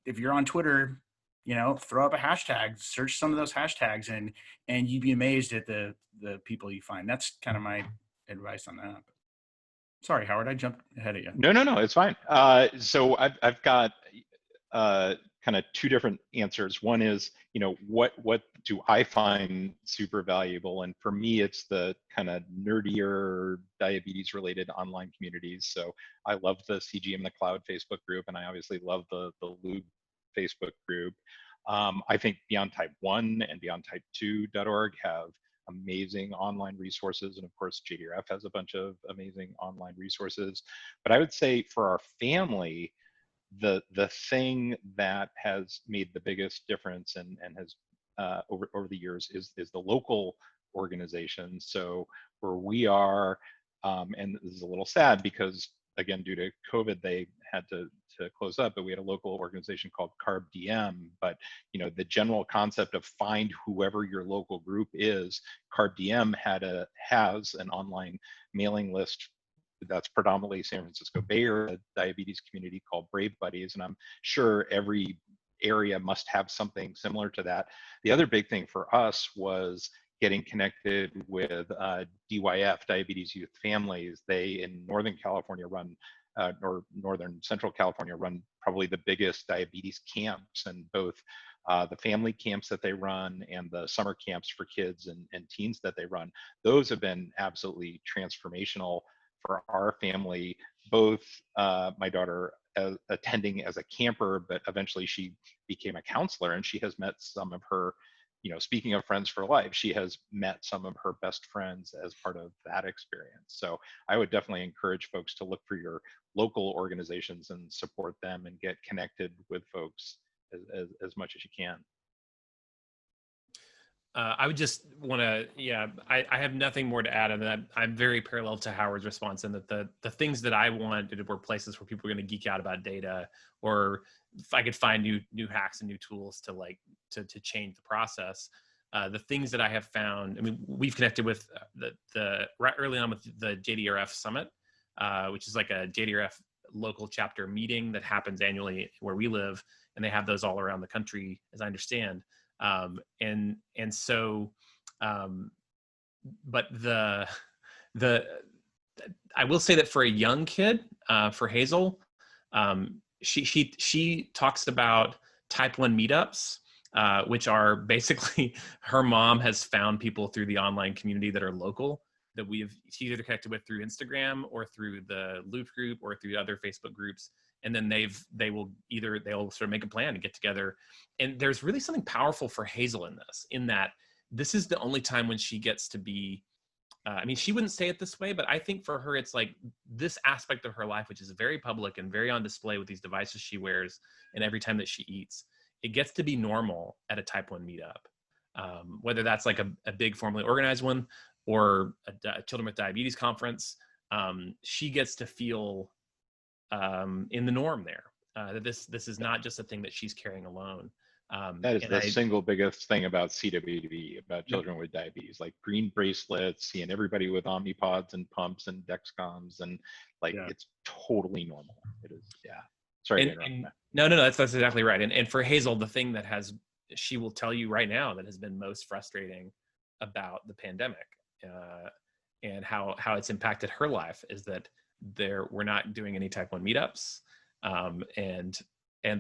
if you're on Twitter, throw up a hashtag, search some of those hashtags, and you'd be amazed at the people you find. That's kind of my advice on that. Sorry, Howard, I jumped ahead of you. No, it's fine. So I've got kind of two different answers. One is, what do I find super valuable? And for me, it's the kind of nerdier diabetes related online communities. So I love the CGM the Cloud Facebook group, and I obviously love the Lube Facebook group. I think Beyond Type 1 and BeyondType2.org have amazing online resources, and of course JDRF has a bunch of amazing online resources. But I would say for our family, the thing that has made the biggest difference and has over the years is the local organization. So where we are, and this is a little sad because again, due to COVID, they had to close up, but we had a local organization called Carb DM. But the general concept of find whoever your local group is, Carb DM has an online mailing list that's predominantly San Francisco Bay Area diabetes community called Brave Buddies, and I'm sure every area must have something similar to that. The other big thing for us was getting connected with DYF, Diabetes Youth Families. They in Northern California run, or Northern Central California run probably the biggest diabetes camps, and both the family camps that they run and the summer camps for kids and teens that they run, those have been absolutely transformational for our family. Both my daughter attending as a camper, but eventually she became a counselor, and she has met some of her, speaking of friends for life, she has met some of her best friends as part of that experience. So I would definitely encourage folks to look for your local organizations and support them and get connected with folks as much as you can. I would just want to, I have nothing more to add on that. I'm very parallel to Howard's response in that the things that I wanted were places where people were going to geek out about data, or if I could find new hacks and new tools to change the process. The things that I have found, I mean, we've connected with the right early on with the JDRF Summit, which is like a JDRF local chapter meeting that happens annually where we live, and they have those all around the country, as I understand. But I will say that for a young kid, for Hazel, she talks about type 1 meetups, which are basically her mom has found people through the online community that are local that she's either connected with through Instagram or through the Loop group or through other Facebook groups. And then they'll sort of make a plan to get together. And there's really something powerful for Hazel in that this is the only time when she gets to be, I mean, she wouldn't say it this way, but I think for her, it's like this aspect of her life, which is very public and very on display with these devices she wears and every time that she eats, it gets to be normal at a type 1 meetup. Whether that's like a big formally organized one or a Children with Diabetes conference, she gets to feel in the norm there. That this is not just a thing that she's carrying alone. That is the single biggest thing about CWD, about children with diabetes, like green bracelets, seeing everybody with Omnipods and pumps and Dexcoms, and it's totally normal. It is, Sorry to interrupt. No, that's exactly right. And for Hazel, the thing that she will tell you right now that has been most frustrating about the pandemic and how it's impacted her life is that we're not doing any type 1 meetups, and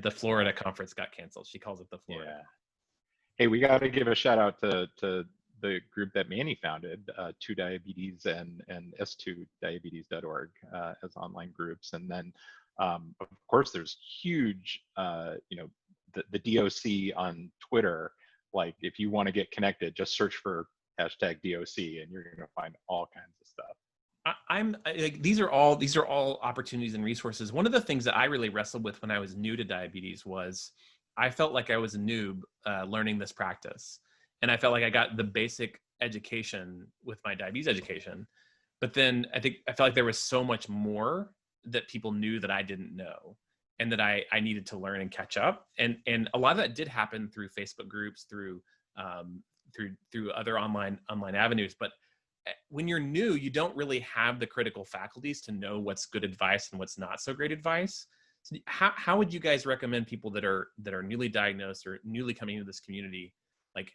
the Florida conference got canceled. She calls it the Florida. Yeah. Hey, we got to give a shout out to the group that Manny founded, 2 Diabetes and S2Diabetes.org as online groups. And then, of course, there's huge, the DOC on Twitter. Like, if you want to get connected, just search for hashtag DOC, and you're going to find all kinds of stuff. These are all opportunities and resources. One of the things that I really wrestled with when I was new to diabetes was I felt like I was a noob learning this practice. And I felt like I got the basic education with my diabetes education. But then I felt like there was so much more that people knew that I didn't know and that I needed to learn and catch up. And a lot of that did happen through Facebook groups, through other online avenues. But when you're new, you don't really have the critical faculties to know what's good advice and what's not so great advice. So how would you guys recommend people that are newly diagnosed or newly coming into this community, like,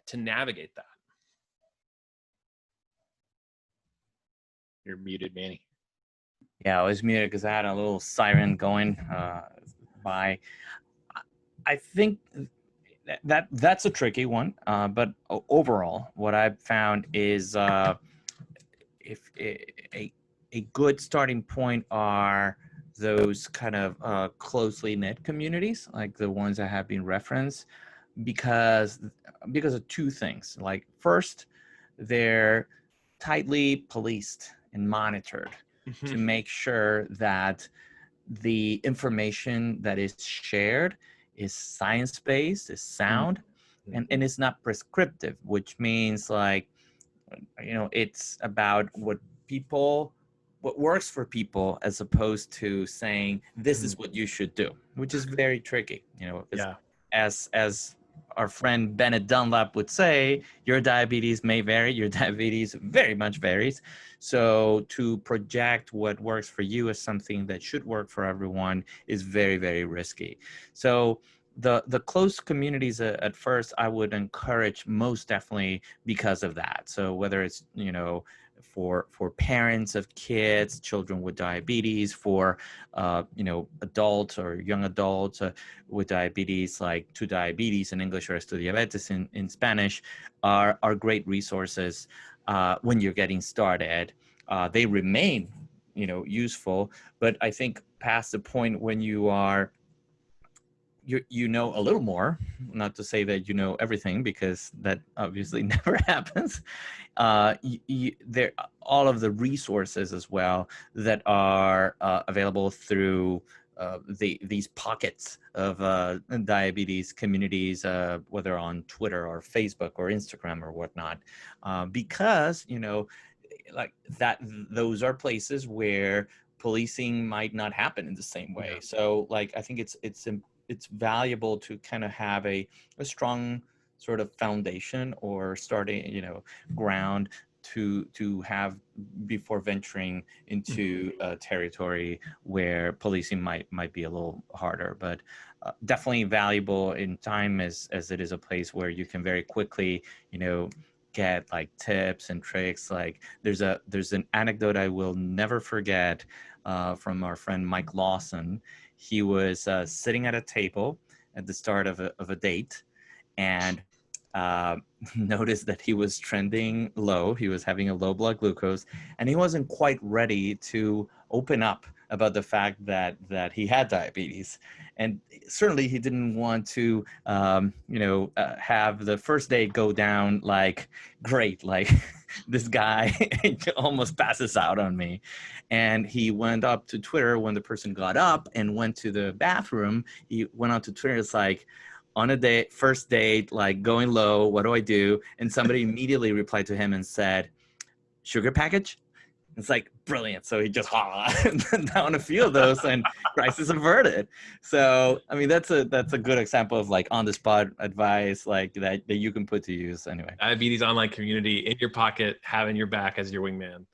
to navigate that? You're muted, Manny. Yeah, I was muted because I had a little siren going by. I think that's a tricky one, but overall, what I've found is if a good starting point are those kind of closely knit communities, like the ones that have been referenced, because of two things. Like, first, they're tightly policed and monitored to make sure that the information that is shared is science-based, is sound, and it's not prescriptive, which means, like, it's about what works for people, as opposed to saying this is what you should do, which is very tricky. Yeah. As our friend Bennett Dunlap would say, your diabetes may vary, your diabetes very much varies. So to project what works for you as something that should work for everyone is very, very risky. So the close communities at first, I would encourage most definitely because of that. So whether it's, for parents of kids, children with diabetes, for adults or young adults with diabetes, like Tu Diabetes in English or Tu Diabetes in Spanish, are great resources when you're getting started. They remain, useful, but I think past the point when you are you know a little more, not to say that you know everything, because that obviously never happens. There all of the resources as well that are available through these pockets of diabetes communities, whether on Twitter or Facebook or Instagram or whatnot, because like that, those are places where policing might not happen in the same way. Yeah. So, like, I think it's valuable to kind of have a strong sort of foundation or starting, ground to have before venturing into a territory where policing might be a little harder. But definitely valuable in time, as it is a place where you can very quickly, get like tips and tricks. Like, there's an anecdote I will never forget from our friend Mike Lawson. He was sitting at a table at the start of a date, and noticed that he was trending low. He was having a low blood glucose, and he wasn't quite ready to open up about the fact that he had diabetes. And certainly he didn't want to, have the first date go down like, great, like this guy almost passes out on me. And he went up to Twitter when the person got up and went to the bathroom. He went on to Twitter. It's like, on a first date, like, going low, what do I do? And somebody immediately replied to him and said, sugar package? It's like, brilliant. So he just down a few of those, and crisis averted. So, I mean, that's a good example of, like, on the spot advice, like that you can put to use anyway. Diabetes online community in your pocket, having your back as your wingman.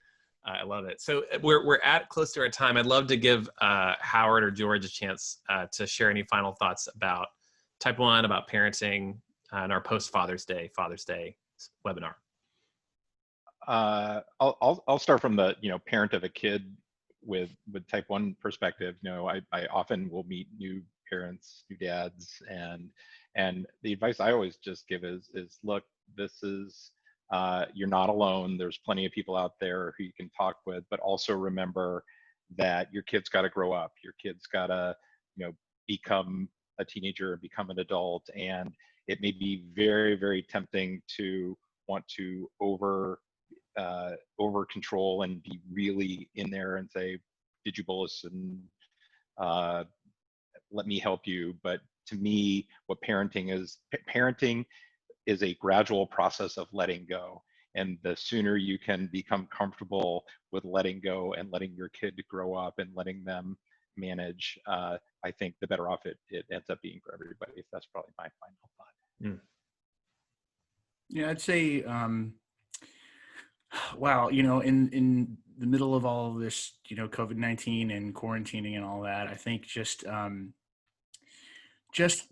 I love it. So we're at close to our time. I'd love to give Howard or George a chance to share any final thoughts about Type 1, about parenting, and our post Father's Day webinar. I'll start from the parent of a kid with Type 1 perspective. I often will meet new parents, new dads, and the advice I always just give is look, this is you're not alone. There's plenty of people out there who you can talk with, but also remember that your kid's got to grow up. Your kid's got to become a teenager, become an adult, and it may be very, very tempting to want to over control and be really in there and say, did you bolus, and let me help you. But to me, what parenting is a gradual process of letting go. And the sooner you can become comfortable with letting go and letting your kid grow up and letting them manage, I think the better off it ends up being for everybody. That's probably my final thought. Yeah, I'd say, wow, in the middle of all of this, COVID-19 and quarantining and all that, I think just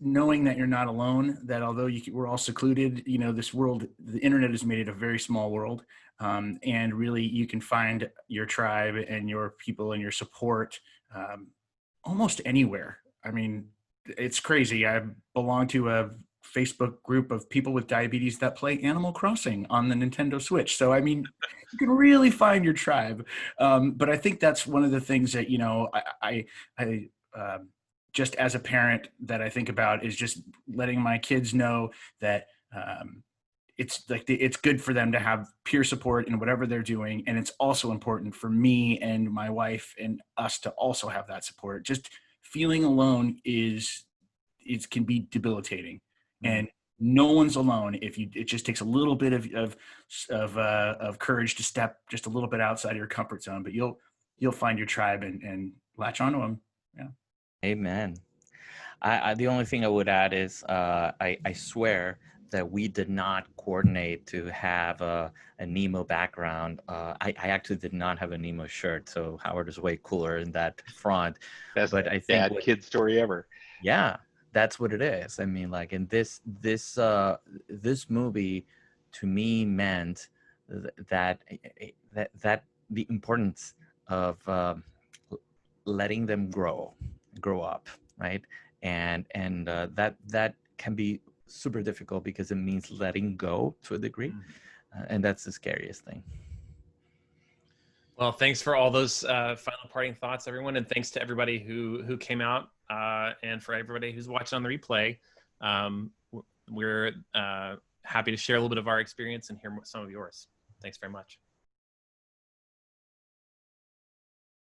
knowing that you're not alone, that although we're all secluded, this world, the internet has made it a very small world. And really you can find your tribe and your people and your support almost anywhere. I mean, it's crazy. I belong to a Facebook group of people with diabetes that play Animal Crossing on the Nintendo Switch. So, I mean, you can really find your tribe. But I think that's one of the things that, I just as a parent that I think about is just letting my kids know that it's good for them to have peer support in whatever they're doing. And it's also important for me and my wife and us to also have that support. Just feeling alone can be debilitating, and no one's alone. It just takes a little bit of courage to step just a little bit outside of your comfort zone, but you'll find your tribe and latch onto them. Yeah. Amen. The only thing I would add is I swear that we did not coordinate to have a Nemo background. I actually did not have a Nemo shirt, so Howard is way cooler in that front. Best but I think kid story ever. Yeah, that's what it is. I mean, like in this movie, to me meant that the importance of letting them grow up, right? And that can be super difficult because it means letting go to a degree, and that's the scariest thing. Well, thanks for all those final parting thoughts, everyone, and thanks to everybody who came out, and for everybody who's watching on the replay. We're happy to share a little bit of our experience and hear some of yours. Thanks very much.